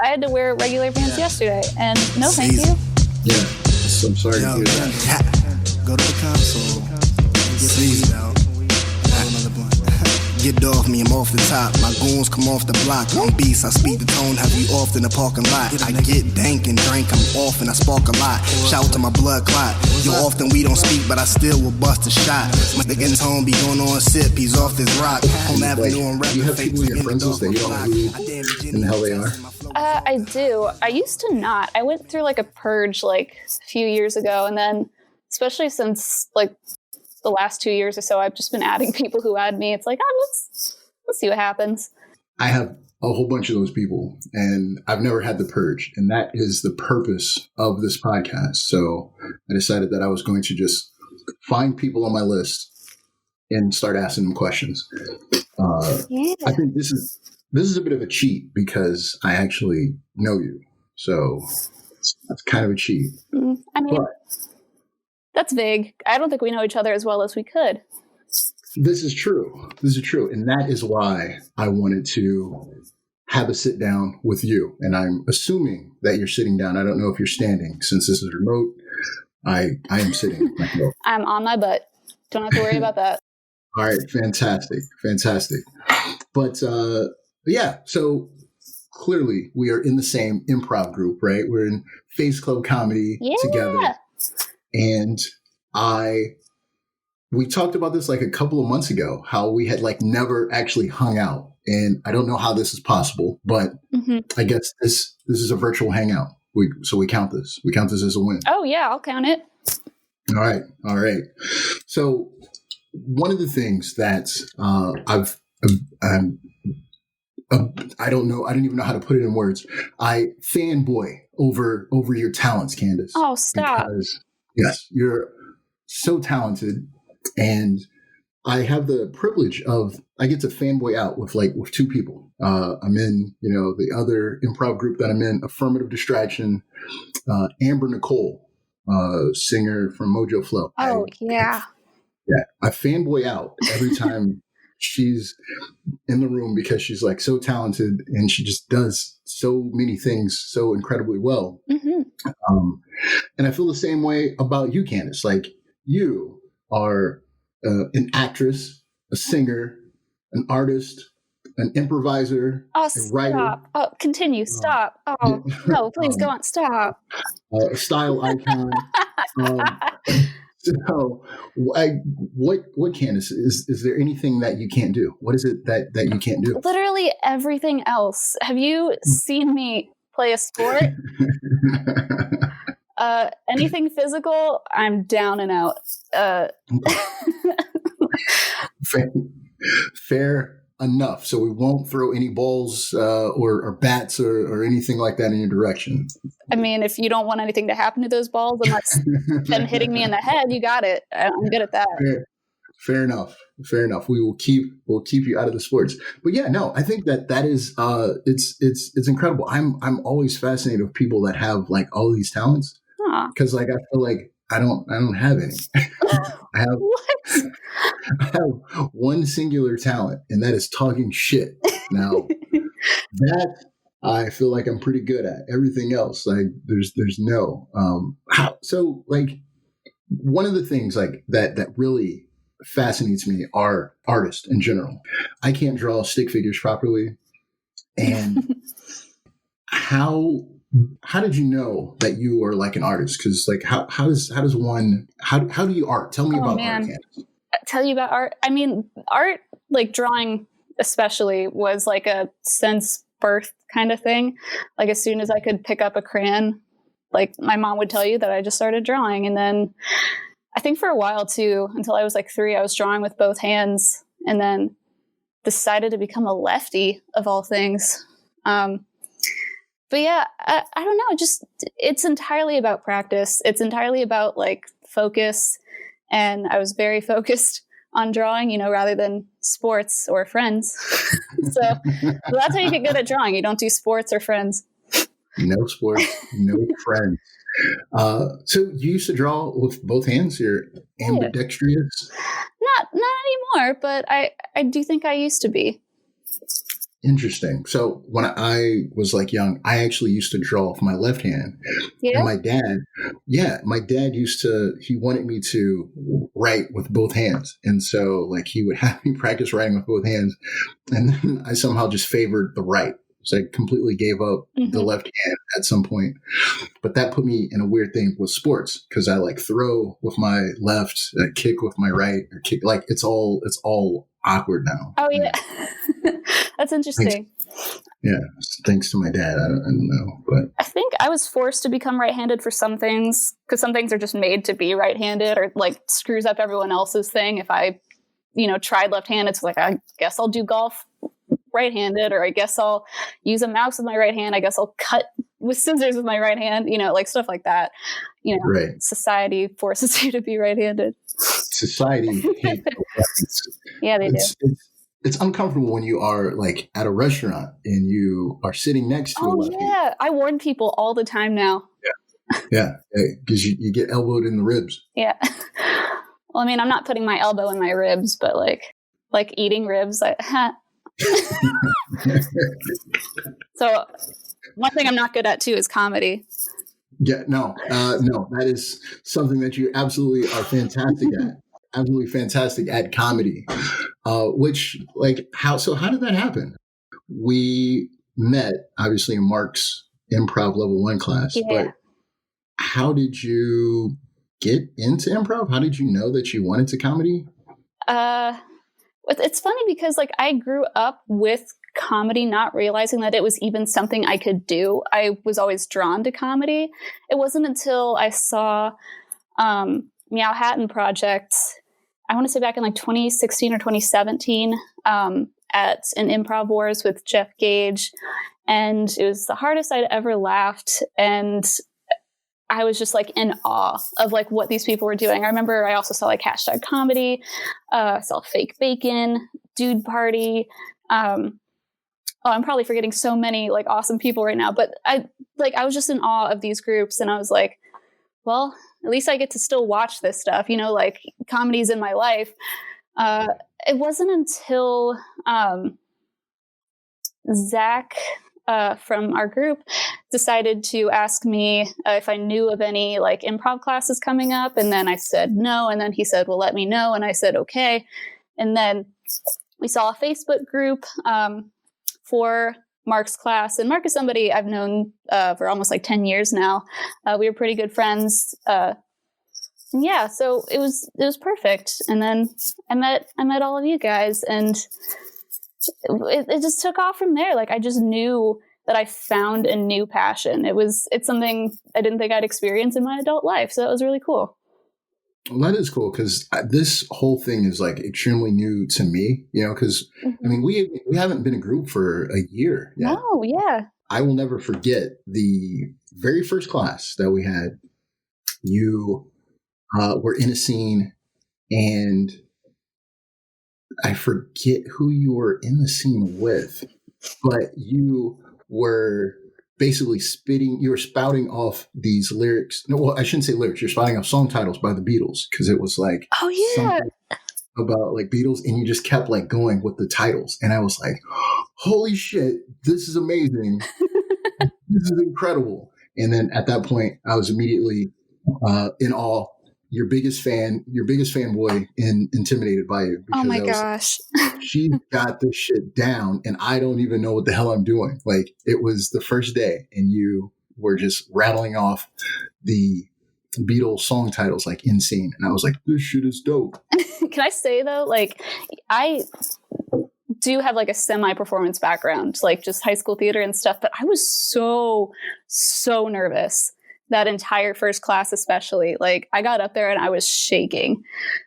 I had to wear regular pants yesterday, and no thank you. Yeah, so I'm sorry to hear that. Go to the console, get the weed out, roll another blunt. Get off me, I'm off the top. My goons come off the block. I'm beast, I speak the tone, have you off in the parking lot. I get dank and drink, I'm off and I spark a lot. Shout out to my blood clot. Yo, often we don't speak, but I still will bust a shot. My nigga's home be going on sip, he's off this rock. Home Avenue and you have people in your friends list that you don't know who in the hell they are? I do. I used to not. I went through like a purge like a few years ago, and then especially since like the last 2 years or so, I've just been adding people who add me. It's like, let's see what happens. I have a whole bunch of those people, and I've never had the purge, and that is the purpose of this podcast. So I decided that I was going to just find people on my list and start asking them questions. I think this is a bit of a cheat because I actually know you, so that's kind of a cheat. I mean, that's vague. I don't think we know each other as well as we could. This is true. And that is why I wanted to have a sit down with you. And I'm assuming that you're sitting down. I don't know if you're standing. Since this is remote, I am sitting. I'm on my butt. Don't have to worry about that. All right. Fantastic. But yeah, so clearly we are in the same improv group, right? We're in Face Club Comedy together. And we talked about this like a couple of months ago, how we had like never actually hung out. And I don't know how this is possible, but I guess this is a virtual hangout. So we count this. We count this as a win. Oh yeah, I'll count it. All right. So one of the things that I don't know. I don't even know how to put it in words. I fanboy over your talents, Candice. Oh, stop. Because, yes, you're so talented, and I have the privilege of I get to fanboy out with two people. I'm in, the other improv group that I'm in, Affirmative Distraction. Amber Nicole, singer from Mojo Flow. Oh, yeah. Yeah, I fanboy out every time she's in the room because she's like so talented and she just does so many things so incredibly well. And I feel the same way about you, Candice. Like, you are an actress, a singer, an artist, an improviser, a writer. Stop. Oh, continue. Stop. Oh, no, please go on. Stop. A style icon. So, what Candice, is there anything that you can't do? What is it that you can't do? Literally everything else. Have you seen me play a sport? Anything physical, I'm down and out. Fair enough. So we won't throw any balls or bats or anything like that in your direction. I mean, if you don't want anything to happen to those balls, unless them hitting me in the head, you got it. I'm good at that. Fair enough. We'll keep you out of the sports. But yeah, no, I think that is it's incredible. I'm always fascinated with people that have like all these talents, because like I feel like I don't have any. I have one singular talent, and that is talking shit. Now, that I feel like I'm pretty good at. Everything else, like there's no. So like one of the things like that really fascinates me are artists in general. I can't draw stick figures properly, and how did you know that you are like an artist? Because like how do you art? Tell me about art, Candice. Tell you about art. I mean, art, like drawing especially, was like a since birth kind of thing. Like as soon as I could pick up a crayon, like my mom would tell you that I just started drawing. And then I think for a while too, until I was like 3, I was drawing with both hands, and then decided to become a lefty of all things. But yeah, I don't know. Just, it's entirely about practice. It's entirely about like focus. And I was very focused on drawing, rather than sports or friends. So that's how you get good at drawing. You don't do sports or friends. No sports, no friends. So you used to draw with both hands? You're ambidextrous? Not anymore, but I do think I used to be. Interesting. So when I was like young, I actually used to draw with my left hand. Yeah. And my dad he wanted me to write with both hands. And so like he would have me practice writing with both hands. And then I somehow just favored the right. So I completely gave up the left hand at some point. But that put me in a weird thing with sports because I like throw with my left, kick with my right, or kick like it's all awkward now. Oh yeah, that's interesting. Thanks to my dad. I don't know, but I think I was forced to become right-handed for some things because some things are just made to be right-handed or like screws up everyone else's thing. If I, tried left-handed, it's like I guess I'll do golf right-handed, or I guess I'll use a mouse with my right hand. I guess I'll cut with scissors with my right hand. Like stuff like that. Right. Society forces you to be right-handed. Society hates yeah, they do. It's uncomfortable when you are like at a restaurant and you are sitting next to a lefty. Yeah, I warn people all the time now. Yeah, because you get elbowed in the ribs. Yeah. Well, I mean, I'm not putting my elbow in my ribs, but like eating ribs. So one thing I'm not good at too is comedy. Yeah, no, that is something that you absolutely are fantastic at. Absolutely fantastic at comedy. Which how did that happen? We met obviously in Mark's improv level 1 class, but how did you get into improv? How did you know that you wanted to comedy? It's funny because I grew up with comedy, not realizing that it was even something I could do. I was always drawn to comedy. It wasn't until I saw Meow Hatton Project, I want to say back in 2016 or 2017, at an Improv Wars with Jeff Gage. And it was the hardest I'd ever laughed. And I was just in awe of what these people were doing. I remember I also saw # comedy, saw Fake Bacon, Dude Party. I'm probably forgetting so many awesome people right now, but I was just in awe of these groups, and I was like, well, at least I get to still watch this stuff, comedy's in my life. It wasn't until Zach from our group decided to ask me if I knew of any improv classes coming up. And then I said no. And then he said, well, let me know. And I said, okay. And then we saw a Facebook group for Mark's class. And Mark is somebody I've known for almost 10 years now. We were pretty good friends. Yeah, so it was perfect. And then I met all of you guys, and it just took off from there. I just knew that I found a new passion. It's something I didn't think I'd experience in my adult life. So that was really cool. Well, that is cool because this whole thing is extremely new to me, because I mean, we haven't been a group for a year yet. Oh, yeah. I will never forget the very first class that we had. You were in a scene, and I forget who you were in the scene with, but you were basically you were spouting off these lyrics. No, well, I shouldn't say lyrics. You're spouting off song titles by the Beatles because it was oh yeah, something about Beatles, and you just kept going with the titles. And I was like, holy shit, this is amazing. This is incredible. And then at that point, I was immediately in awe. Your biggest fanboy, and intimidated by you. Oh my gosh. She got this shit down, and I don't even know what the hell I'm doing. It was the first day, and you were just rattling off the Beatles song titles in scene. And I was like, this shit is dope. Can I say though, I do have a semi-performance background, just high school theater and stuff, but I was so nervous. That entire first class, especially, I got up there and I was shaking.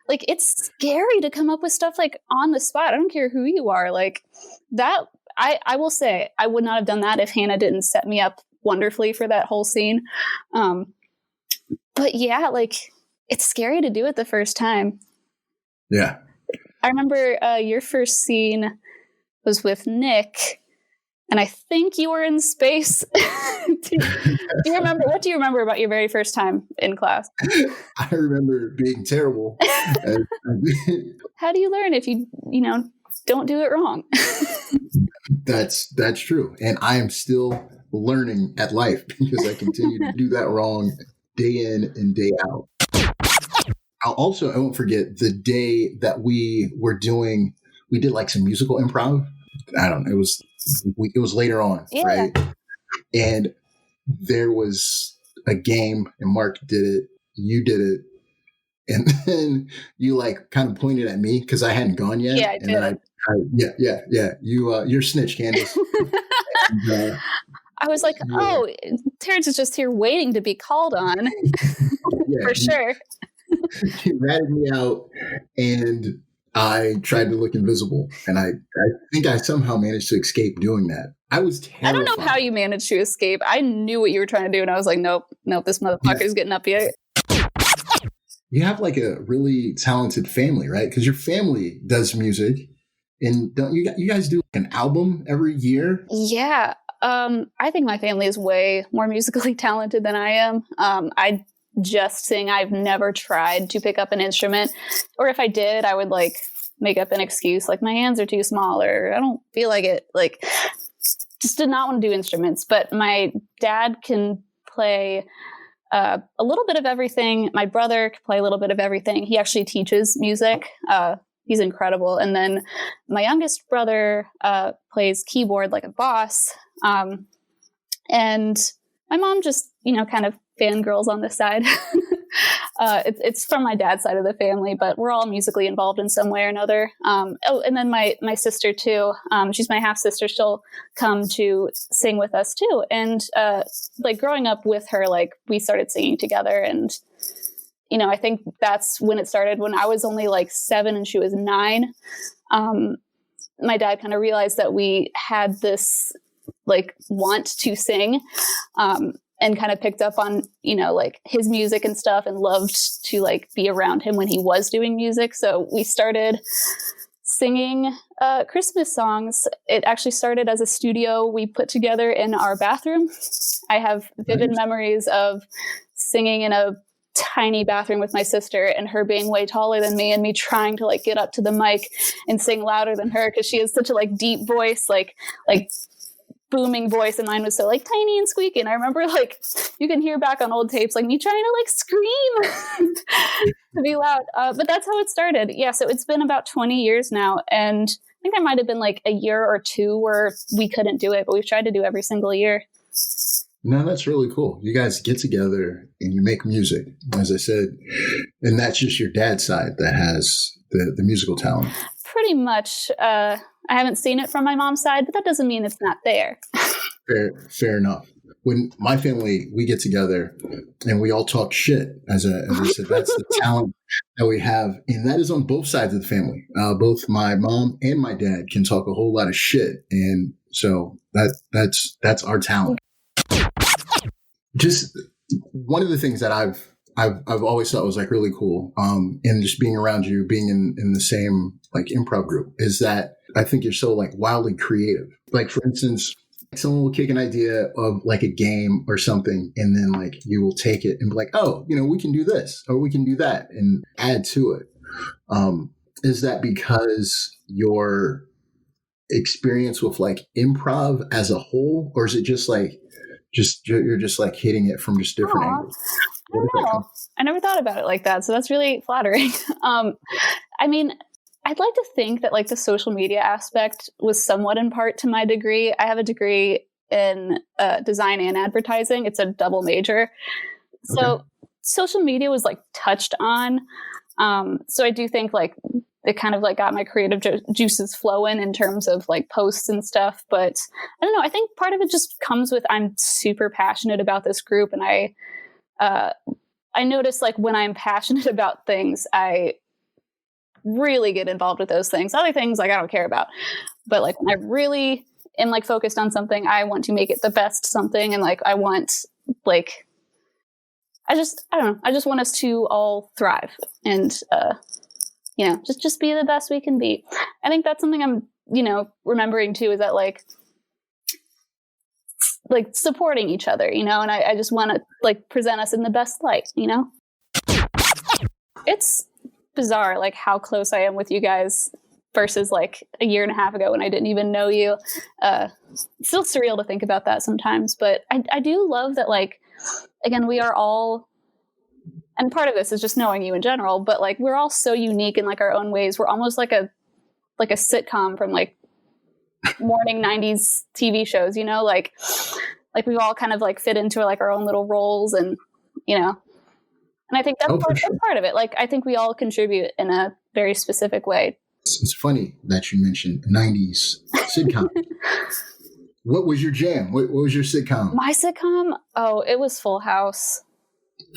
It's scary to come up with stuff on the spot. I don't care who you are. That, I will say, I would not have done that if Hannah didn't set me up wonderfully for that whole scene. But yeah, it's scary to do it the first time. Yeah. I remember your first scene was with Nick. And I think you were in space. Do you remember? What do you remember about your very first time in class? I remember being terrible. How do you learn if you don't do it wrong. That's true. And I am still learning at life because I continue to do that wrong day in and day out. I won't forget the day that we did like some musical improv. I don't know. It was later on, Yeah. right? And there was a game and Mark did it. You did it. And then you like kind of pointed at me because I hadn't gone yet. Yeah, I did. Then yeah. you're snitch, Candice. And, I was like, oh, Terrence is just here waiting to be called on. For sure. He ratted me out and I tried to look invisible. And I think I somehow managed to escape doing that. I was terrified. I don't know how you managed to escape. I knew what you were trying to do. And I was like, nope, this motherfucker's getting up here. You have like a really talented family, right? Because your family does music. And don't you guys do like an album every year? Yeah. I think my family is way more musically talented than I am. I just sing. I've never tried to pick up an instrument. Or if I did, I would like make up an excuse like my hands are too small or I don't feel like it. Like just did not want to do instruments. But my dad can play a little bit of everything. My brother can play a little bit of everything. He actually teaches music. He's incredible. And then my youngest brother plays keyboard like a boss. And my mom just, kind of fangirls on the side. It's from my dad's side of the family, but we're all musically involved in some way or another. And then my sister too. She's my half sister. She'll come to sing with us too. And like growing up with her, like we started singing together. And I think that's when it started. When I was only like 7 and she was 9. My dad kind of realized that we had this like want to sing. And kind of picked up on, like his music and stuff and loved to like be around him when he was doing music. So we started singing Christmas songs. It actually started as a studio we put together in our bathroom. I have vivid memories of singing in a tiny bathroom with my sister and her being way taller than me and me trying to like get up to the mic and sing louder than her because she has such a like deep voice, like booming voice, and mine was so like tiny and squeaky. And I remember like you can hear back on old tapes like me trying to like scream to be loud. But that's how it started. Yeah, so it's been about 20 years now, and I think there might have been like a year or two where we couldn't do it, but we've tried to do every single year. No, that's really cool. You guys get together and you make music, as I said, and that's just your dad's side that has the musical talent. Pretty much. I haven't seen it from my mom's side, but that doesn't mean it's not there. Fair enough. When my family, we get together and we all talk shit, as I said, that's the talent that we have. And that is on both sides of the family. Both my mom and my dad can talk a whole lot of shit. And so that's our talent. Just one of the things that I've always thought was like really cool, and just being around you, being in the same like improv group, is that I think you're so like wildly creative. Like for instance, someone will kick an idea of like a game or something, and then like you will take it and be like, oh, we can do this or we can do that and add to it. Is that because your experience with like improv as a whole, or is it just like you're just like hitting it from just different angles? I don't know. I never thought about it like that. So that's really flattering. I mean, I'd like to think that like the social media aspect was somewhat in part to my degree. I have a degree in design and advertising. It's a double major. So social media was like touched on. So I do think like it kind of like got my creative juices flowing in terms of like posts and stuff. But I don't know. I think part of it just comes with I'm super passionate about this group, and I notice like when I'm passionate about things, I really get involved with those things. Other things like I don't care about, but like when I really am like focused on something, I want to make it the best something, and like I want like I don't know. I just want us to all thrive and just be the best we can be. I think that's something I'm remembering too, is that like supporting each other, and I just want to like present us in the best light, It's bizarre, like how close I am with you guys versus like a year and a half ago when I didn't even know you. It's still surreal to think about that sometimes, but I do love that, like, again, we are all, and part of this is just knowing you in general, but like we're all so unique in like our own ways. We're almost like a sitcom from like morning 90s TV shows, you know, like we all kind of like fit into like our own little roles, and you know, and I think that's part of it. Like I think we all contribute in a very specific way. It's funny that you mentioned 90s sitcom. What was your jam? What was your sitcom? My sitcom? Oh, it was Full House.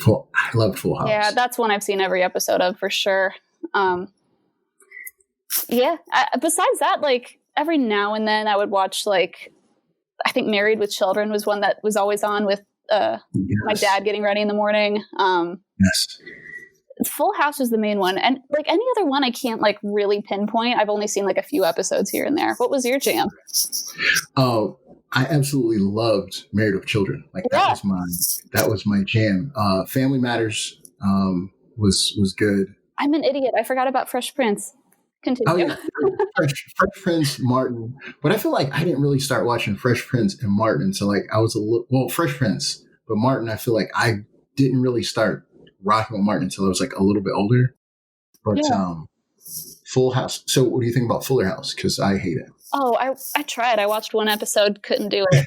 I love Full House. Yeah, that's one I've seen every episode of for sure. Besides that, like every now and then I would watch, like, I think Married with Children was one that was always on with my dad getting ready in the morning. Yes. Full House was the main one. And like any other one, I can't like really pinpoint. I've only seen like a few episodes here and there. What was your jam? Oh, I absolutely loved Married with Children. Like that was my jam. Family Matters was good. I'm an idiot. I forgot about Fresh Prince. Continue. Oh, yeah. Fresh Prince, Martin. But I feel like I didn't really start watching Fresh Prince and Martin until like I was Fresh Prince, but Martin, I feel like I didn't really start rocking with Martin until I was like a little bit older. But Full House. So what do you think about Fuller House? Because I hate it. Oh, I tried. I watched one episode, couldn't do it.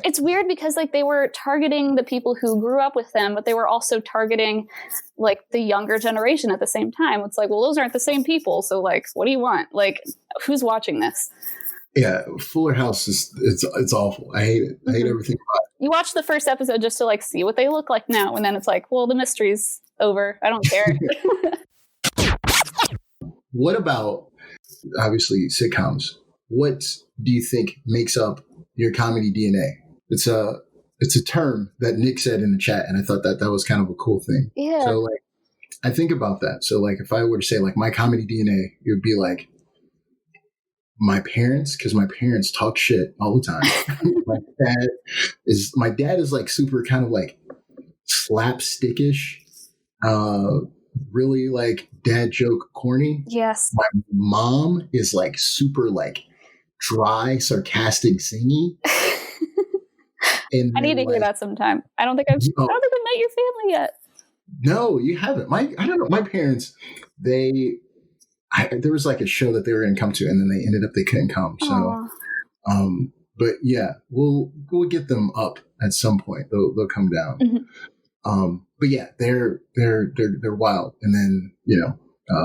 It's weird because like they were targeting the people who grew up with them, but they were also targeting like the younger generation at the same time. It's like, well, those aren't the same people. So like, what do you want? Like, who's watching this? Yeah, Fuller House it's awful. I hate it. I hate everything about it. You watch the first episode just to like see what they look like now, and then it's like, well, the mystery's over. I don't care. What about, obviously, sitcoms? What do you think makes up your comedy DNA? It's a term that Nick said in the chat, and I thought that was kind of a cool thing. Yeah. So like, I think about that. So like, if I were to say like my comedy DNA, it would be like my parents, because my parents talk shit all the time. My dad is like super kind of like slapstickish, really like dad joke corny. Yes. My mom is like super like dry, sarcastic, zingy. And I need to hear that sometime. I don't think I've met your family yet. No, you haven't. I don't know. My parents, there was like a show that they were going to come to, and then they couldn't come. So, but yeah, we'll get them up at some point. They'll come down. Mm-hmm. But yeah, they're wild. And then, you know,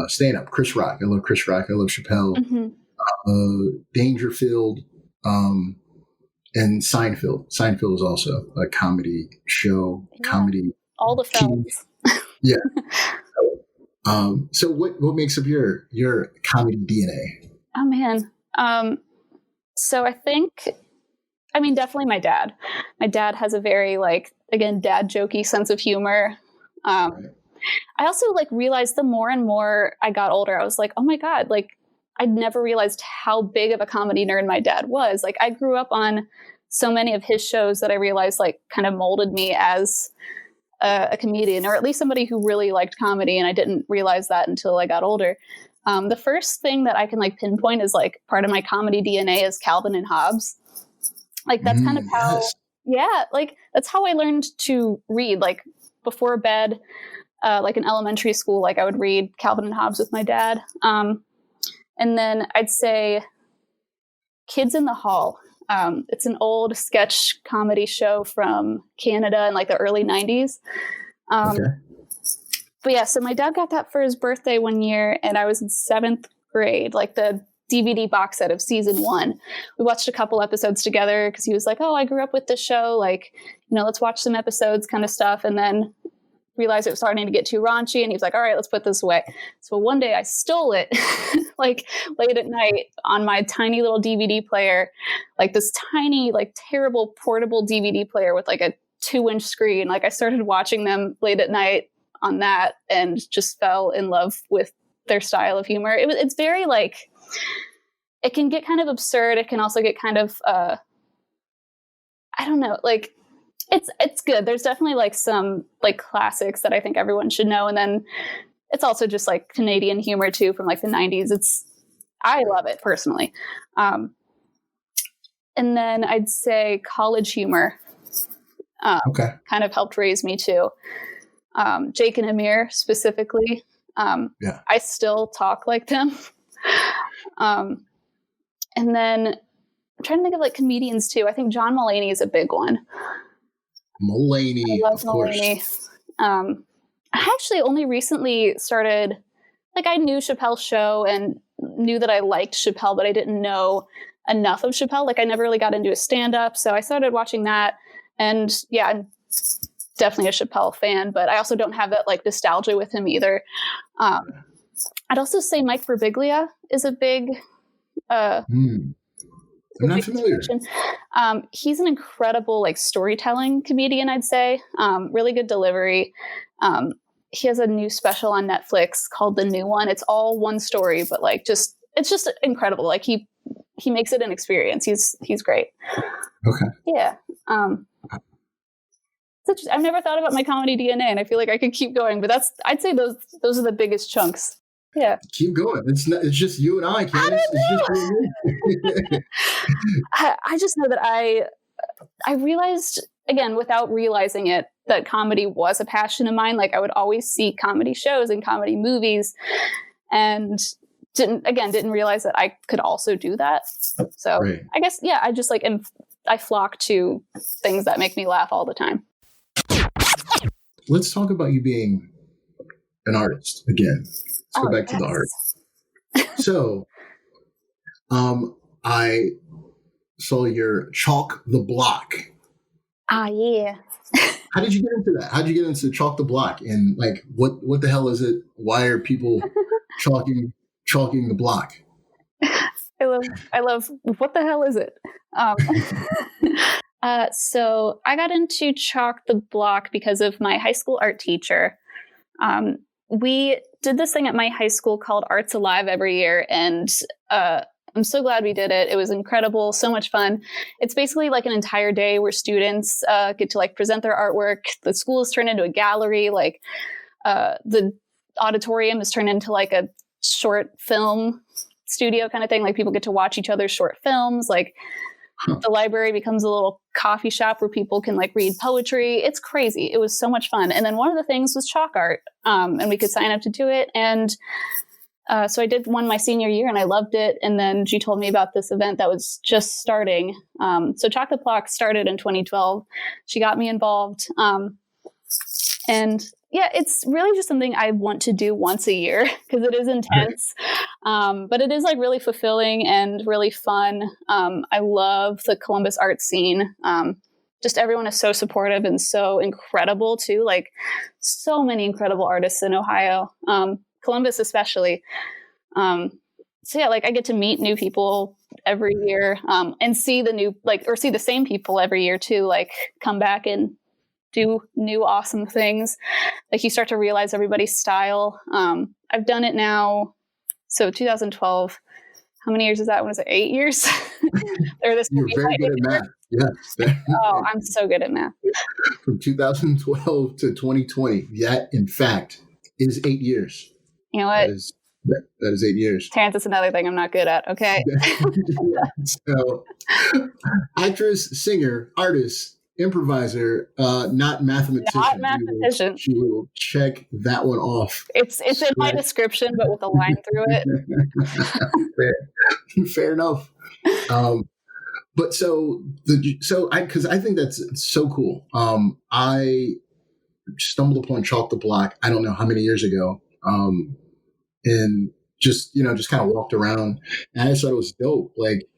stand up, Chris Rock. I love Chris Rock. I love Chappelle. Mm-hmm. Dangerfield, and Seinfeld. Seinfeld is also a comedy show. Yeah. Comedy. All the films. Yeah. So what makes up your comedy DNA? Oh man. So I think, definitely my dad. My dad has a very like, again, dad jokey sense of humor. Right. I also like realized the more and more I got older, I was like, oh my God, like I'd never realized how big of a comedy nerd my dad was. Like I grew up on so many of his shows that I realized like kind of molded me as a comedian, or at least somebody who really liked comedy. And I didn't realize that until I got older. The first thing that I can like pinpoint is like part of my comedy DNA is Calvin and Hobbes. Like that's kind of how, like that's how I learned to read. Like before bed, like in elementary school, like I would read Calvin and Hobbes with my dad. And then I'd say Kids in the Hall. It's an old sketch comedy show from Canada in like the early 90s. Okay. But yeah, so my dad got that for his birthday one year, and I was in 7th grade, like the DVD box set of season 1. We watched a couple episodes together because he was like, oh, I grew up with this show. Like, you know, let's watch some episodes kind of stuff. And then realized it was starting to get too raunchy, and he was like, all right, let's put this away. So one day I stole it like late at night on my tiny little DVD player, like this tiny, like terrible portable DVD player with like a 2-inch screen. Like I started watching them late at night on that and just fell in love with their style of humor. It's very like, it can get kind of absurd. It can also get kind of, I don't know, like, it's good. There's definitely like some like classics that I think everyone should know. And then it's also just like Canadian humor too from like the 90s. I love it personally. And then I'd say College Humor kind of helped raise me too. Jake and Amir specifically. I still talk like them. And then I'm trying to think of like comedians too. I think John Mulaney is a big one. Mulaney, I love of course. Mulaney. I actually only recently started, like I knew Chappelle's show and knew that I liked Chappelle, but I didn't know enough of Chappelle. Like I never really got into a stand-up. So I started watching that. And yeah, I'm definitely a Chappelle fan, but I also don't have that like nostalgia with him either. I'd also say Mike Birbiglia is a big... I'm not familiar. He's an incredible like storytelling comedian, I'd say. Really good delivery. He has a new special on Netflix called The New One. It's all one story, but like it's just incredible. Like he makes it an experience. He's great. Okay. Yeah. I've never thought about my comedy DNA, and I feel like I could keep going, but I'd say those are the biggest chunks. Yeah. Keep going. It's just you and I, Candice. It's just you and me. I just know that I realized, again, without realizing it, that comedy was a passion of mine. Like I would always see comedy shows and comedy movies and didn't realize that I could also do that. So right. I guess, yeah, I just I flock to things that make me laugh all the time. Let's talk about you being an artist again. Let's go back to the art. So, I saw your Chalk the Block. Yeah. How did you get into that? How did you get into Chalk the Block? And like, what the hell is it? Why are people chalking the block? I love what the hell is it? So I got into Chalk the Block because of my high school art teacher. We did this thing at my high school called Arts Alive every year, and I'm so glad we did it. It was incredible, so much fun. It's basically like an entire day where students get to like present their artwork. The school is turned into a gallery. Like the auditorium is turned into like a short film studio kind of thing. Like people get to watch each other's short films. Like the library becomes a little coffee shop where people can like read poetry. It's crazy. It was so much fun. And then one of the things was chalk art, and we could sign up to do it. And so I did one my senior year and I loved it. And then she told me about this event that was just starting. So Chalk the Block started in 2012. She got me involved. And yeah, it's really just something I want to do once a year because it is intense. But it is like really fulfilling and really fun. I love the Columbus art scene. Just everyone is so supportive and so incredible too. Like so many incredible artists in Ohio, Columbus especially. So yeah, like I get to meet new people every year and see see the same people every year too, like come back and do new awesome things. Like you start to realize everybody's style. I've done it now. So 2012, how many years is that? What is it? 8 years? You're very good at math. Yes. Oh, I'm so good at math. From 2012 to 2020. That in fact is 8 years. You know what? That is 8 years. Terrence, it's another thing I'm not good at. Okay. So actress, singer, artist, improviser, not mathematician. Not mathematician. She will check that one off. It's in my description, but with a line through it. Fair enough. But because I think that's so cool. I stumbled upon Chalk the Block. I don't know how many years ago. And just kind of walked around, and I just thought it was dope. Like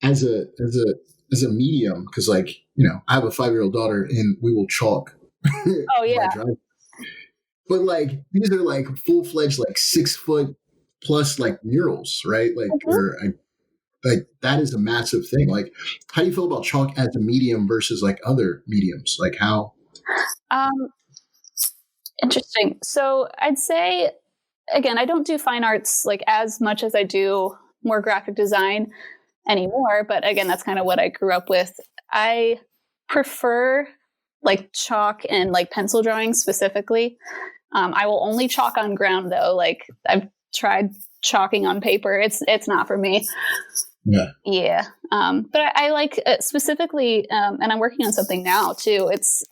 as a medium, because I have a 5-year-old daughter and we will chalk. Oh yeah. But like these are like full-fledged like 6 foot plus like murals, right? Like like that is a massive thing. Like how do you feel about chalk as a medium versus like other mediums? Like how? Interesting. So I'd say, again, I don't do fine arts like as much as I do more graphic design anymore. But again, that's kind of what I grew up with. I prefer like chalk and like pencil drawing specifically. I will only chalk on ground though. Like I've tried chalking on paper. It's not for me. Yeah. But I like specifically, and I'm working on something now too. It's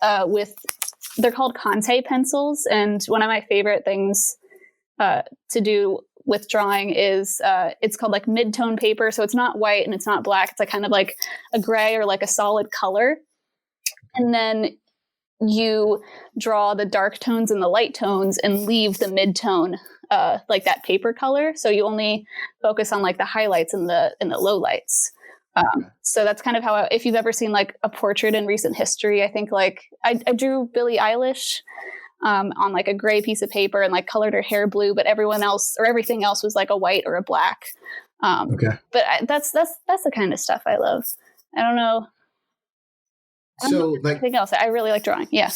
they're called Conte pencils. And one of my favorite things to do with drawing is it's called like mid-tone paper. So it's not white and it's not black. It's like kind of like a gray or like a solid color. And then you draw the dark tones and the light tones and leave the mid-tone like that paper color. So you only focus on like the highlights and the lowlights. So that's kind of how, if you've ever seen like a portrait in recent history, I think like I drew Billie Eilish on like a gray piece of paper and like colored her hair blue, but everyone else or everything else was like a white or a black. But that's the kind of stuff I love. I don't know. So like anything else, I really like drawing. Yeah.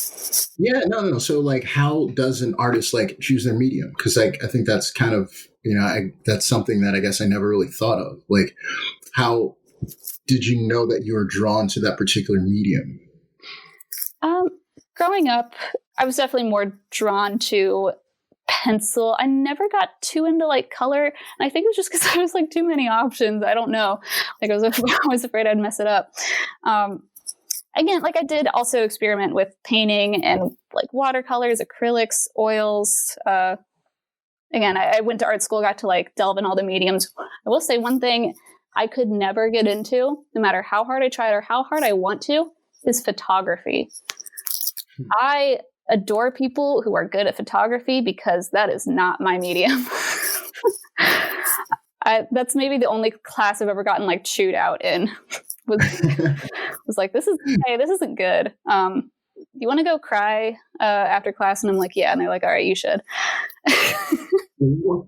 No. So like, how does an artist like choose their medium? Because like I think that's kind of that's something that I guess I never really thought of. Like, how did you know that you were drawn to that particular medium? Growing up, I was definitely more drawn to pencil. I never got too into like color, and I think it was just because there was like too many options. I don't know. Like I was afraid I'd mess it up. Again, like I did also experiment with painting and like watercolors, acrylics, oils. Again, I went to art school, got to like delve in all the mediums. I will say one thing I could never get into, no matter how hard I tried or how hard I want to, is photography. I adore people who are good at photography because that is not my medium. That's maybe the only class I've ever gotten like chewed out in. was like, this isn't good. You want to go cry after class? And I'm like, yeah. And they're like, all right, you should.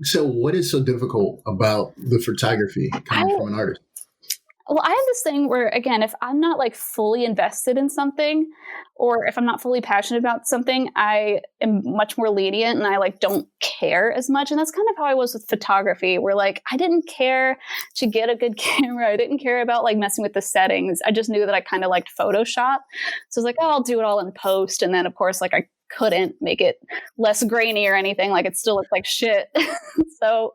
So what is so difficult about the photography coming from an artist? Well, I have this thing where, again, if I'm not like fully invested in something, or if I'm not fully passionate about something, I am much more lenient and I like don't care as much. And that's kind of how I was with photography, where like I didn't care to get a good camera. I didn't care about like messing with the settings. I just knew that I kind of liked Photoshop. So I was like, oh, I'll do it all in post. And then of course, like I couldn't make it less grainy or anything. Like it still looked like shit. So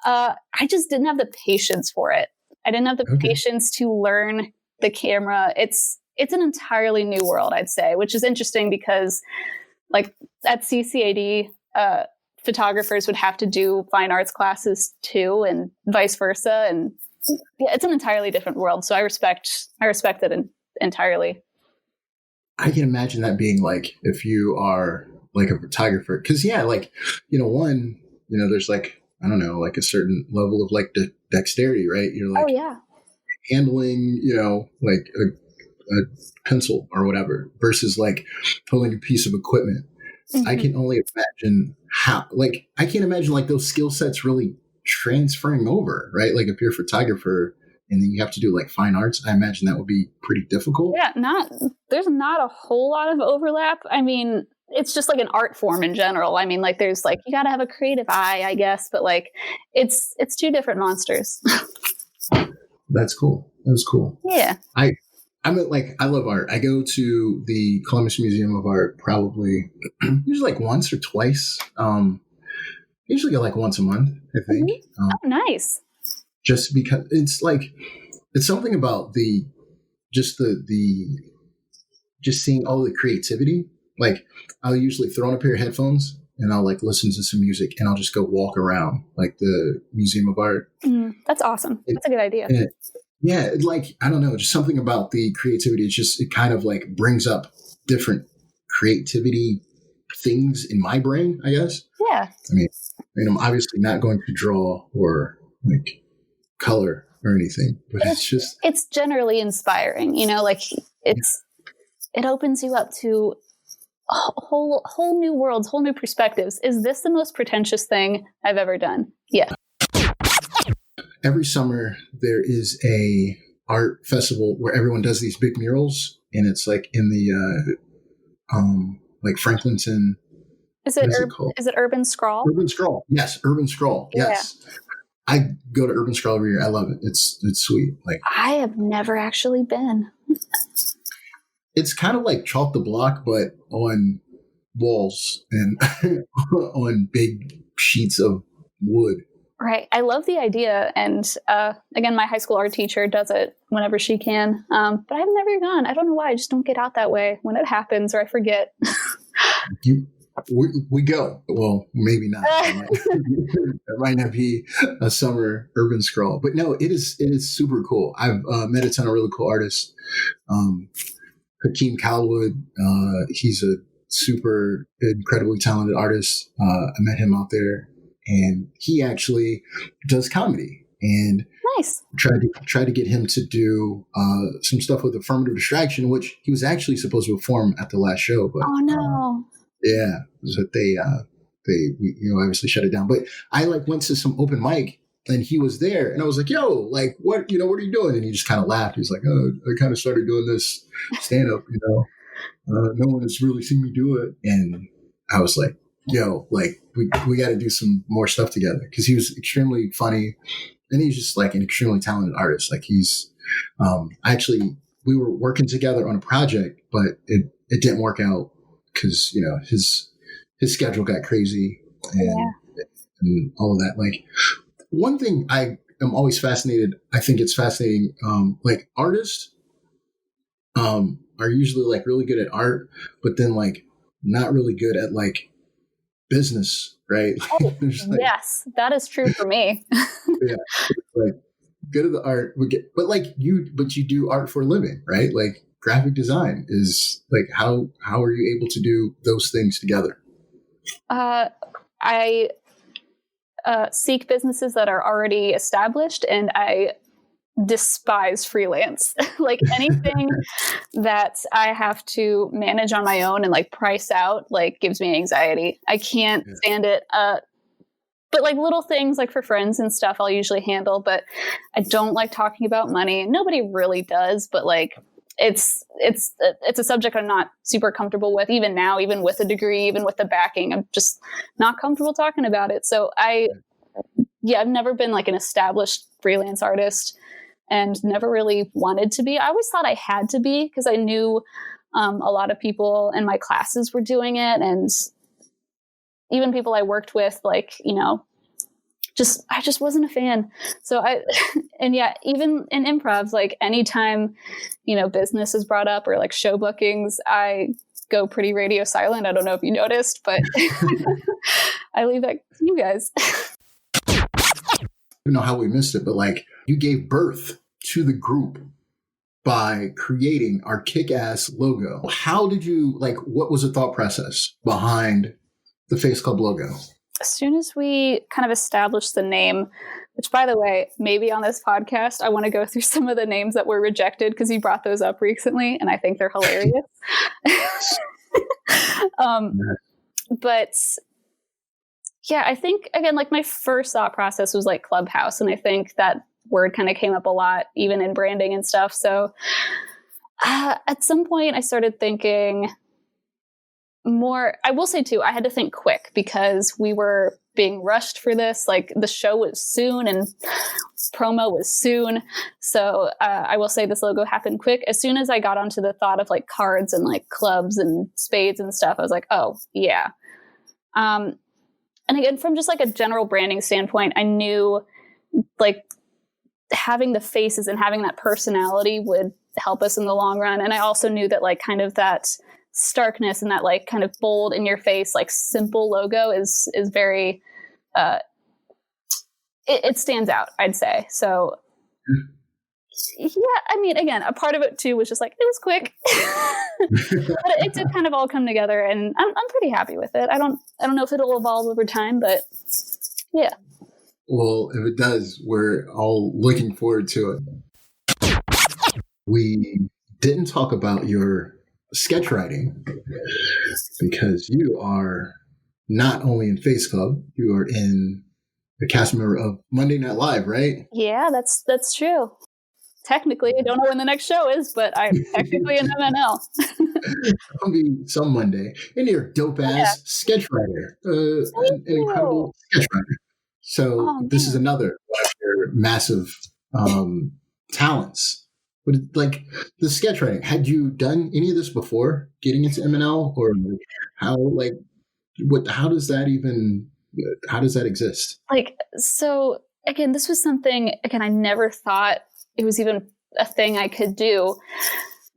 I just didn't have the patience for it. I didn't have the patience to learn the camera. It's an entirely new world, I'd say, which is interesting because like at CCAD, photographers would have to do fine arts classes too, and vice versa. And yeah, it's an entirely different world. So I respect it entirely. I can imagine that being like, if you are like a photographer, because like, there's like, I don't know, like a certain level of like dexterity, right? You're like handling, like a pencil or whatever versus like pulling a piece of equipment. Mm-hmm. I can only imagine I can't imagine like those skill sets really transferring over, right? Like if you're a photographer and then you have to do like fine arts, I imagine that would be pretty difficult. Yeah, there's not a whole lot of overlap. I mean, it's just like an art form in general. I mean, like there's like, you got to have a creative eye, I guess, but like it's two different monsters. That's cool. That was cool. Yeah. I love art. I go to the Columbus Museum of Art probably usually like once or twice. Usually go like once a month, I think. Mm-hmm. Nice. Just because it's something about just seeing all the creativity. Like I'll usually throw on a pair of headphones and I'll like listen to some music and I'll just go walk around like the Museum of Art. That's awesome. That's a good idea. Like, I don't know, just something about the creativity. It kind of like brings up different creativity things in my brain, I guess. Yeah. I mean, I'm obviously not going to draw or like color or anything, but it's generally inspiring, like it opens you up to whole new worlds, whole new perspectives. Is this the most pretentious thing I've ever done? Yeah. Every summer there is a art festival where everyone does these big murals, and it's like in the like Franklinton. Is it Urban Scrawl? Urban Scrawl. Yes, Urban Scrawl. Yes. Yeah. I go to Urban Scrawl every year. I love it. It's sweet. Like I have never actually been. It's kind of like Chalk the Block, but on walls and on big sheets of wood. Right. I love the idea. And again, my high school art teacher does it whenever she can. But I've never gone. I don't know why. I just don't get out that way when it happens, or I forget. We go. Well, maybe not. That might not be a summer urban scroll. But no, it is super cool. I've met a ton of really cool artists. Hakeem Calwood, he's a super incredibly talented artist. I met him out there. And he actually does comedy, and nice. Tried to get him to do some stuff with affirmative distraction, which he was actually supposed to perform at the last show. But oh no, yeah, so they obviously shut it down. But I went to some open mic, and he was there, and I was like, "Yo, what what are you doing?" And he just kind of laughed. He's like, "Oh, I kind of started doing this stand up. No one has really seen me do it," and I was like, yo, we got to do some more stuff together, because he was extremely funny, and he's just an extremely talented artist. He's we were working together on a project, but it didn't work out because his schedule got crazy and all of that. One thing I am always fascinated. I think it's fascinating. Artists are usually really good at art, but then not really good at business, right? Oh, yes, that is true for me. Yeah, good at the art, but you do art for a living, right? Graphic design is how are you able to do those things together? I seek businesses that are already established, and I despise freelance. Anything that I have to manage on my own and price out gives me anxiety. I can't stand it. But little things for friends and stuff I'll usually handle, but I don't like talking about money. Nobody really does, but it's a subject I'm not super comfortable with, even now, even with a degree, even with the backing. I'm just not comfortable talking about it. So I've never been an established freelance artist, and never really wanted to be. I always thought I had to be, because I knew a lot of people in my classes were doing it, and even people I worked with, I just wasn't a fan. So even in improv, anytime, business is brought up, or show bookings, I go pretty radio silent. I don't know if you noticed, but I leave that to you guys. I don't know how we missed it, but you gave birth to the group by creating our kick-ass logo. How did you what was the thought process behind the Face Club logo? As soon as we kind of established the name, which, by the way, maybe on this podcast, I want to go through some of the names that were rejected, because you brought those up recently, and I think they're hilarious. But yeah, I think, again, my first thought process was Clubhouse. And I think that word kind of came up a lot, even in branding and stuff. So at some point I started thinking more. I will say too, I had to think quick, because we were being rushed for this. The show was soon, and promo was soon. So I will say this logo happened quick. As soon as I got onto the thought of cards and clubs and spades and stuff, I was like, oh yeah. And again, from just a general branding standpoint, I knew having the faces and having that personality would help us in the long run. And I also knew that kind of that starkness and that kind of bold in your face, simple logo is very, it stands out, I'd say. So yeah, I mean, again, a part of it too was just it was quick, but it did kind of all come together, and I'm pretty happy with it. I don't know if it'll evolve over time, but yeah. Well, if it does, we're all looking forward to it. We didn't talk about your sketch writing, because you are not only in Face Club, you are in the cast member of Monday Night Live, right? Yeah, that's true. Technically, I don't know when the next show is, but I'm technically an MNL. It'll be some Monday. And you're a dope-ass sketch writer, an incredible sketch writer. So this is another one of your massive talents. But the sketch writing, had you done any of this before getting into MNL, or how does that even how does that exist? Like, so again, this was something, again, I never thought it was even a thing I could do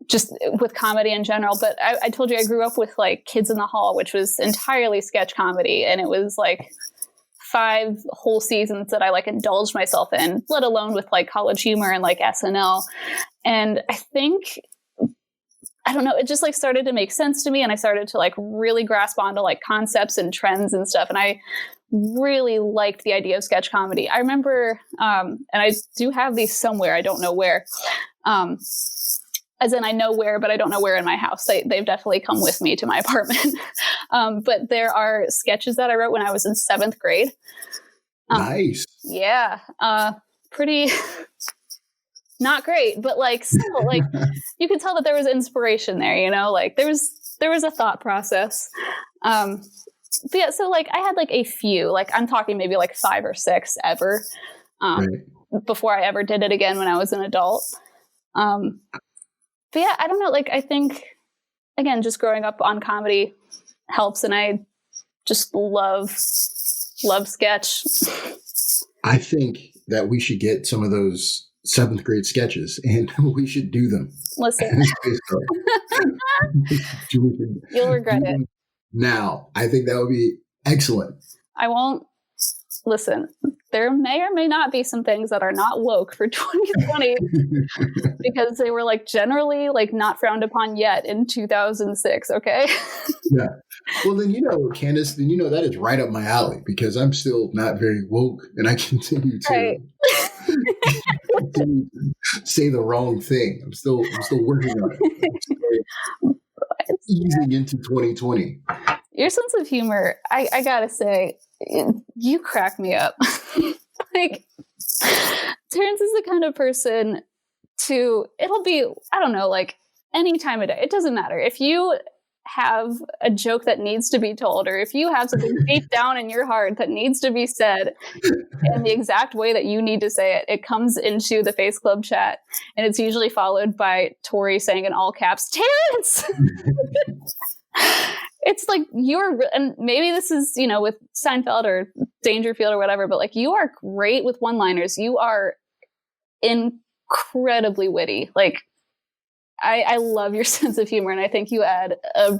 just with comedy in general. But I told you I grew up with like Kids in the Hall, which was entirely sketch comedy. And it was like 5 whole seasons that I like indulged myself in, let alone with like College Humor and like SNL. And I think, I don't know, it just like started to make sense to me. And I started to like really grasp onto like concepts and trends and stuff. And I really liked the idea of sketch comedy. I remember, and I do have these somewhere, I don't know where, as in I know where, but I don't know where in my house. They've definitely come with me to my apartment. But there are sketches that I wrote when I was in 7th grade. Nice. Yeah. Pretty not great, but like still like you could tell that there was inspiration there, you know, like there was a thought process. But yeah, so like I had like a few, like I'm talking maybe like 5 or 6 ever, Right. before I ever did it again when I was an adult. But yeah, I don't know. Like, I think, again, just growing up on comedy helps. And I just love sketch. I think that we should get some of those 7th grade sketches and we should do them. Listen, you'll regret it. Now, I think that would be excellent. I won't. Listen, there may or may not be some things that are not woke for 2020 because they were like generally like not frowned upon yet in 2006. Okay. Yeah. Well, then, Candice, that is right up my alley because I'm still not very woke and I continue to, continue to say the wrong thing. I'm still working on it. Easing into 2020. Your sense of humor, I gotta say, you crack me up. Like, Terrence is the kind of person it'll be, I don't know, like any time of day. It doesn't matter. If you have a joke that needs to be told, or if you have something deep down in your heart that needs to be said in the exact way that you need to say it, it comes into the Face Club chat, and it's usually followed by Tori saying in all caps, Terrence! It's like and maybe this is, with Seinfeld or Dangerfield or whatever, but like you are great with one-liners. You are incredibly witty. Like I love your sense of humor, and I think you add a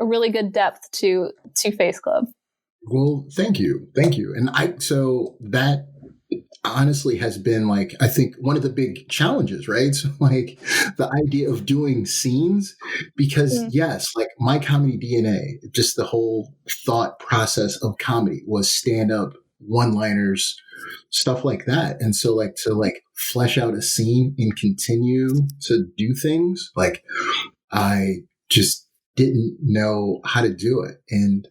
really good depth to Face Club. Well, thank you. And so that honestly has been like, I think one of the big challenges, right? So like the idea of doing scenes, because yes, like my comedy DNA, just the whole thought process of comedy was stand up, one-liners, stuff like that. And so like to like flesh out a scene and continue to do things, like I just didn't know how to do it. And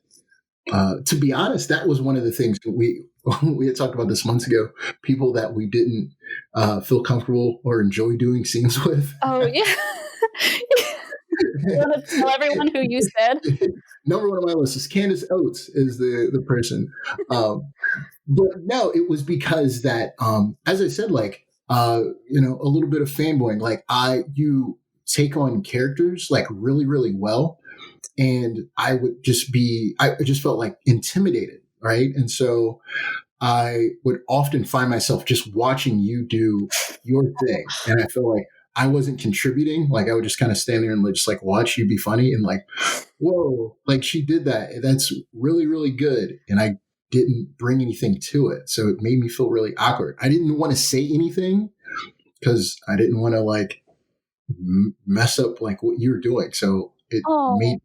to be honest, that was one of the things that we had talked about this months ago, people that we didn't feel comfortable or enjoy doing scenes with. Oh, yeah. You want to tell everyone who you said? Number 1 on my list is Candice Oates is the person. But no, it was because that, as I said, like, a little bit of fanboying, like you take on characters like really, really well. And I just felt like intimidated. Right. And so I would often find myself just watching you do your thing. And I feel like I wasn't contributing. Like I would just kind of stand there and just like watch you be funny and like, whoa, like she did that. That's really, really good. And I didn't bring anything to it. So it made me feel really awkward. I didn't want to say anything because I didn't want to like mess up like what you were doing. So it made me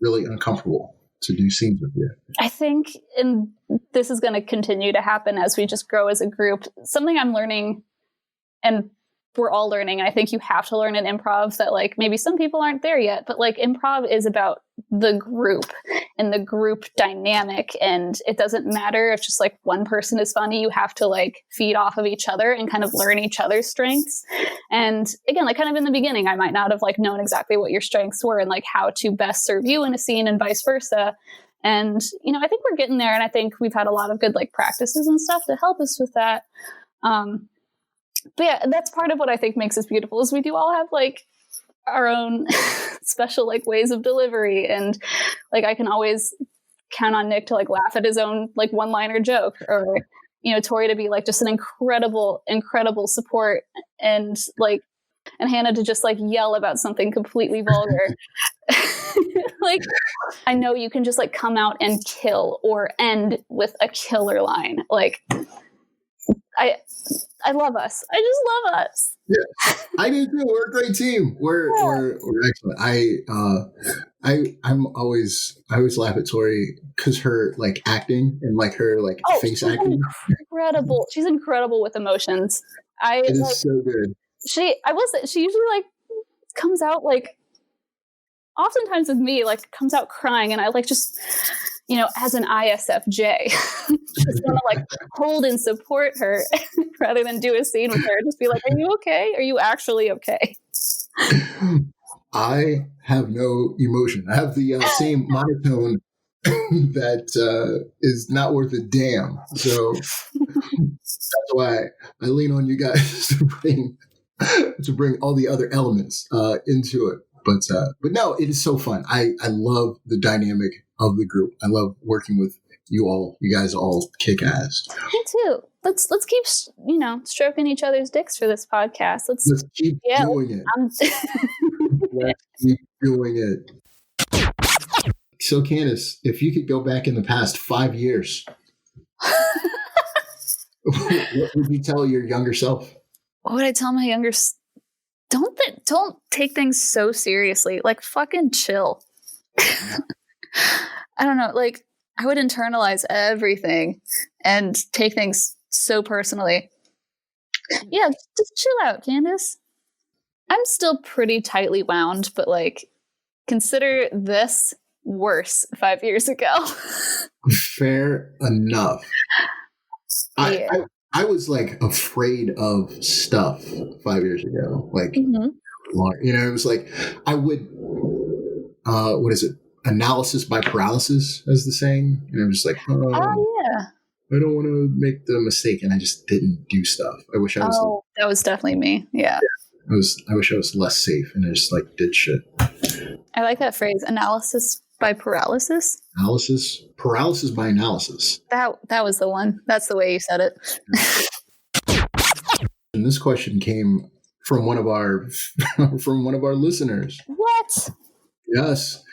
really uncomfortable to do scenes with you. I think, and this is going to continue to happen as we just grow as a group, something I'm learning, and we're all learning, and I think you have to learn in improv that like maybe some people aren't there yet, but like improv is about the group and the group dynamic, and it doesn't matter if just like one person is funny. You have to like feed off of each other and kind of learn each other's strengths. And again, like kind of in the beginning, I might not have like known exactly what your strengths were and like how to best serve you in a scene and vice versa. And, I think we're getting there, and I think we've had a lot of good like practices and stuff to help us with that. But yeah, that's part of what I think makes us beautiful is we do all have like our own special like ways of delivery. And like, I can always count on Nick to like laugh at his own like one-liner joke, or Tori to be like just an incredible support, and Hannah to just like yell about something completely vulgar. Like, I know you can just like come out and kill or end with a killer line. Like, I love us. I just love us. Yeah, I do too. We're a great team. We're excellent. I always laugh at Tori because her like acting and like her like face acting. Incredible. She's incredible with emotions. It is so good. She usually like comes out like, oftentimes with me, like comes out crying, and I like just, as an ISFJ, just want to like hold and support her rather than do a scene with her. Just be like, are you okay? Are you actually okay? I have no emotion. I have the same monotone that is not worth a damn. So that's why I lean on you guys to bring all the other elements into it. But no, it is so fun. I love the dynamic of the group. I love working with you all. You guys all kick ass. Me too. Let's keep stroking each other's dicks for this podcast. Let's keep doing it. Let's keep doing it. So Candice, if you could go back in the past 5 years, what would you tell your younger self? What would I tell my younger self? Don't take things so seriously. Like, fucking chill. I don't know. Like, I would internalize everything and take things so personally. Yeah, just chill out, Candice. I'm still pretty tightly wound, but like, consider this worse 5 years ago. Fair enough. Yeah. I was like afraid of stuff 5 years ago. Like, it was like I would, what is it? Analysis by paralysis, as the saying. And I was like, yeah, I don't want to make the mistake, and I just didn't do stuff. I wish I was. Oh, that was definitely me. Yeah. I wish I was less safe, and I just like did shit. I like that phrase, analysis by paralysis. Paralysis by analysis. That was the one. That's the way you said it. And this question came from one of our listeners. What? Yes.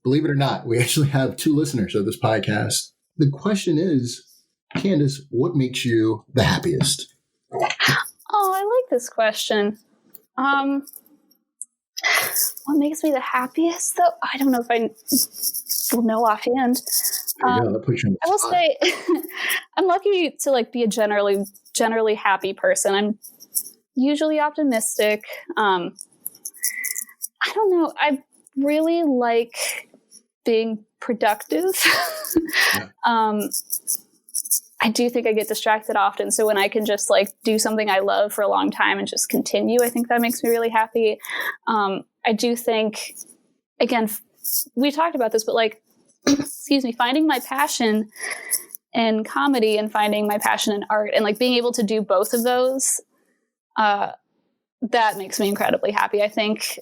Believe it or not, we actually have 2 listeners of this podcast. The question is, Candice, what makes you the happiest? Oh, I like this question. What makes me the happiest, though? I don't know if I will know offhand. That puts you on the I will spot. say I'm lucky to like be a generally happy person. I'm usually optimistic. I don't know. I really like being productive. Yeah. I do think I get distracted often. So when I can just like do something I love for a long time and just continue, I think that makes me really happy. I do think, again, we talked about this, but like, excuse me, finding my passion in comedy and finding my passion in art and like being able to do both of those, that makes me incredibly happy. I think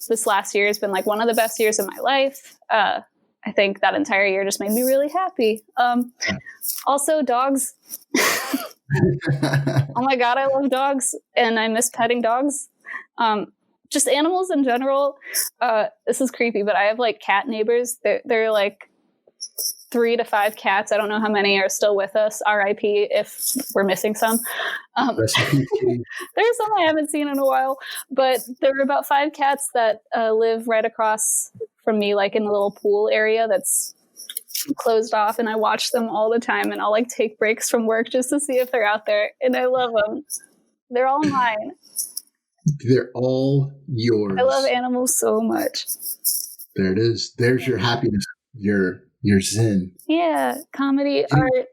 this last year has been like one of the best years of my life. I think that entire year just made me really happy. Also, dogs. Oh my God, I love dogs and I miss petting dogs. Just animals in general. This is creepy, but I have like cat neighbors. They're like 3 to 5 cats. I don't know how many are still with us. RIP if we're missing some. There's some I haven't seen in a while, but there are about 5 cats that live right across from me, like in the little pool area that's closed off, and I watch them all the time, and I'll like take breaks from work just to see if they're out there, and I love them. They're all mine. They're all yours. I love animals so much. There it is. There's your happiness, your zen. Yeah, comedy, art,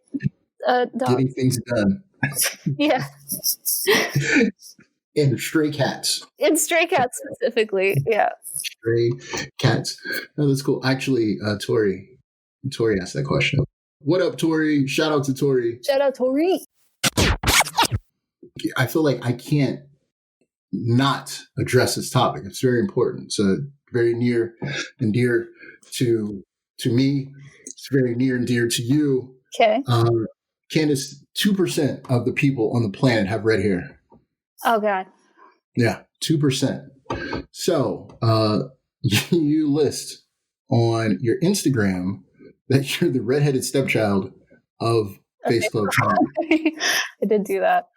dogs. Getting things done. Yeah. And stray cats. And stray cats specifically, yeah. Stray cats. Oh, that's cool. Actually, Tori asked that question. What up, Tori? Shout out to Tori. Shout out, Tori. I feel like I can't not address this topic. It's very important. It's very near and dear to to me. It's very near and dear to you. Okay. Candice, 2% of the people on the planet have red hair. Oh, God. Yeah, 2%. So you list on your Instagram that you're the redheaded stepchild of Face Club Comedy. I did do that.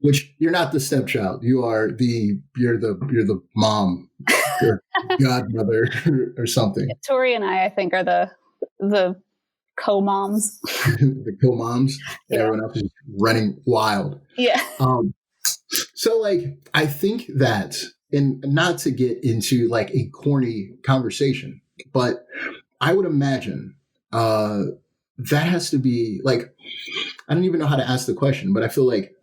Which you're not the stepchild. You're the mom, your godmother or something. Tori and I think, are the co-moms. The co-moms. Yeah. Everyone else is running wild. Yeah. So like, I think that, and not to get into like a corny conversation, but I would imagine that has to be like, I don't even know how to ask the question, but I feel like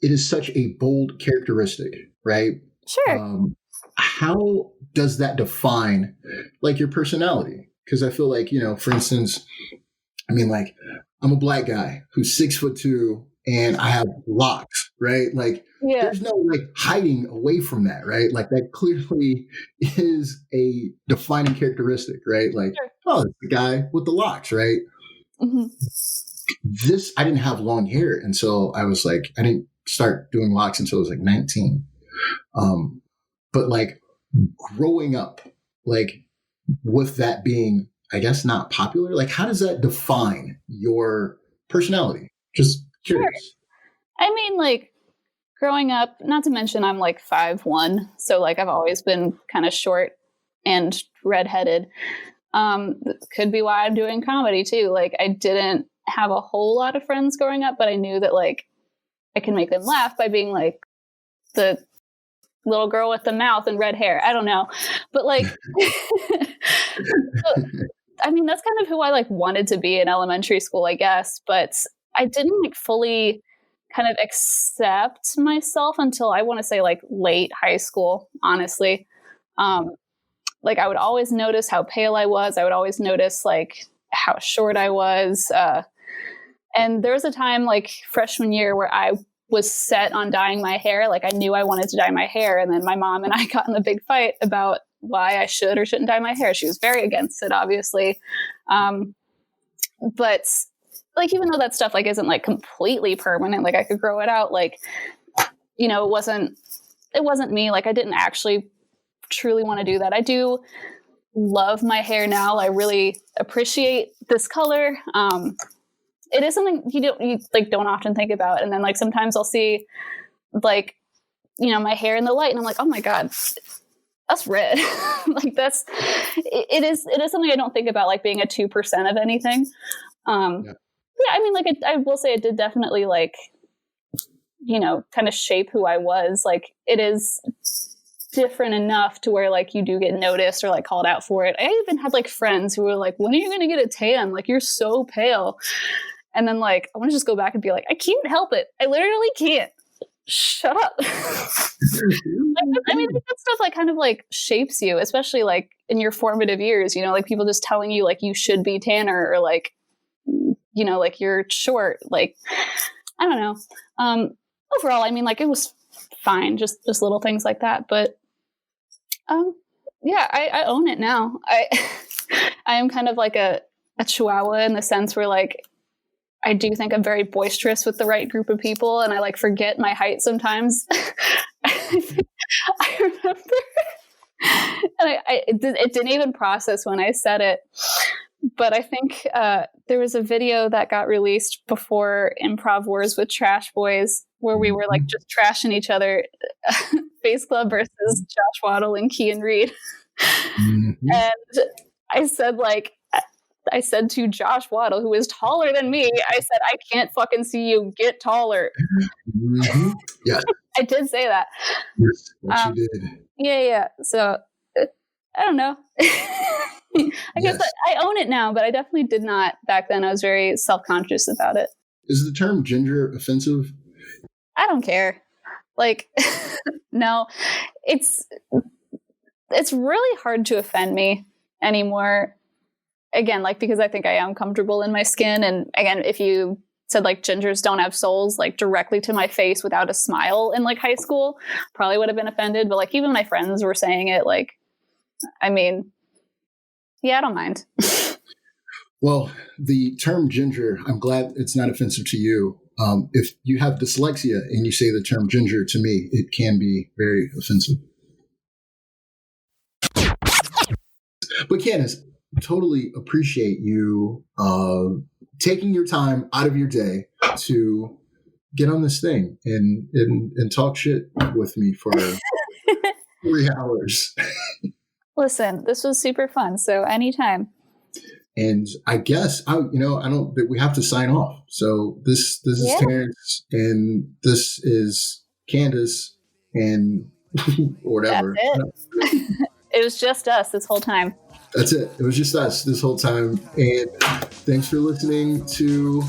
it is such a bold characteristic, right? Sure. How does that define like your personality? Because I feel like, for instance, I mean, like, I'm a black guy who's 6'2" and I have locks, right? Like, there's no like hiding away from that, right? Like, that clearly is a defining characteristic, right? Like, sure. Oh, it's the guy with the locks, right? Mm-hmm. I didn't have long hair until I was like, I didn't start doing locks until I was like 19. But like growing up, like with that being, I guess, not popular, like how does that define your personality? Just curious. Sure. I mean, like growing up, not to mention I'm like 5'1", so like I've always been kind of short and redheaded. Could be why I'm doing comedy too. Like I didn't have a whole lot of friends growing up, but I knew that like I can make them laugh by being like the little girl with the mouth and red hair. I don't know. But like, I mean, that's kind of who I like wanted to be in elementary school, I guess. But I didn't like fully kind of accept myself until I want to say like late high school, honestly. Like I would always notice how pale I was. I would always notice like how short I was. And there was a time like freshman year where I was set on dyeing my hair. Like I knew I wanted to dye my hair. And then my mom and I got in a big fight about why I should or shouldn't dye my hair. She was very against it, obviously. But like, even though that stuff like isn't like completely permanent, like I could grow it out. Like, it wasn't me. Like I didn't actually truly want to do that. I do love my hair now. I really appreciate this color. It is something you don't often think about. And then like sometimes I'll see like, my hair in the light and I'm like, oh my God, that's red. Like it is something I don't think about, like being a 2% of anything. Yeah, I mean, like I will say it did definitely like, kind of shape who I was. Like it is different enough to where like you do get noticed or like called out for it. I even had like friends who were like, when are you going to get a tan? Like you're so pale. And then like, I want to just go back and be like, I can't help it. I literally can't. Shut up. I mean, that stuff like kind of like shapes you, especially like in your formative years, like people just telling you like you should be tanner or like, like you're short. Like, I don't know. Overall, I mean, like it was fine. Just little things like that. But yeah, I own it now. I am kind of like a chihuahua in the sense where like, I do think I'm very boisterous with the right group of people, and I like forget my height sometimes. I remember, and it didn't even process when I said it, but I think there was a video that got released before Improv Wars with Trash Boys, where we were like just trashing each other, Face Club versus Josh Waddle and Kean Reed, and I said to Josh Waddle, who is taller than me, I said, I can't fucking see you. Get taller. Mm-hmm. Yeah. I did say that. Yes, you did. Yeah. So, I don't know. I guess I own it now, but I definitely did not back then. I was very self-conscious about it. Is the term ginger offensive? I don't care. Like, no. It's really hard to offend me anymore. Again, like, because I think I am comfortable in my skin. And again, if you said like gingers don't have souls, like directly to my face without a smile in like high school, probably would have been offended. But like even my friends were saying it, like, I mean, Yeah, I don't mind. Well, the term ginger, I'm glad it's not offensive to you. If you have dyslexia and you say the term ginger to me, it can be very offensive. But Candice, totally appreciate you taking your time out of your day to get on this thing and talk shit with me for 3 hours. Listen, this was super fun. So anytime. And I guess we have to sign off. So this is Terrence, and this is Candice, and whatever. That's it. It was just us this whole time. That's it. It was just us this whole time. And thanks for listening to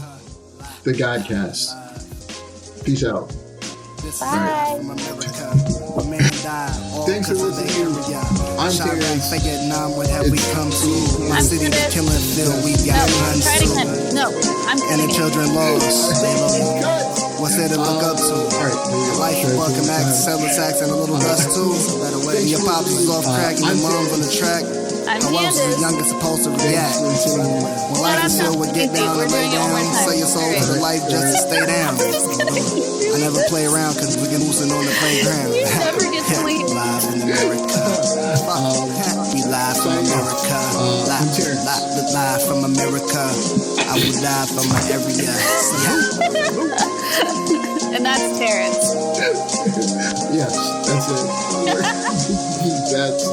the Godcast. Peace out. Bye. Thanks for listening. I'm Terrence. Vietnam, what have we come to? My city, the killing field, we got guns too. And the children lost. What's there to look up to? Life, fucking act, selling sacks, and a little dust too. And your pops was off crack and your mom's on the track. How else is the youngest supposed to react? When life is filled with get down and lay down, sell your soul to the life just to stay down. I never play around cause we get loosened on the playground. You never get sleep. Live in America. We live from America. Live from America. I will die from my area. And that's Terrence. Yes, that's it. That's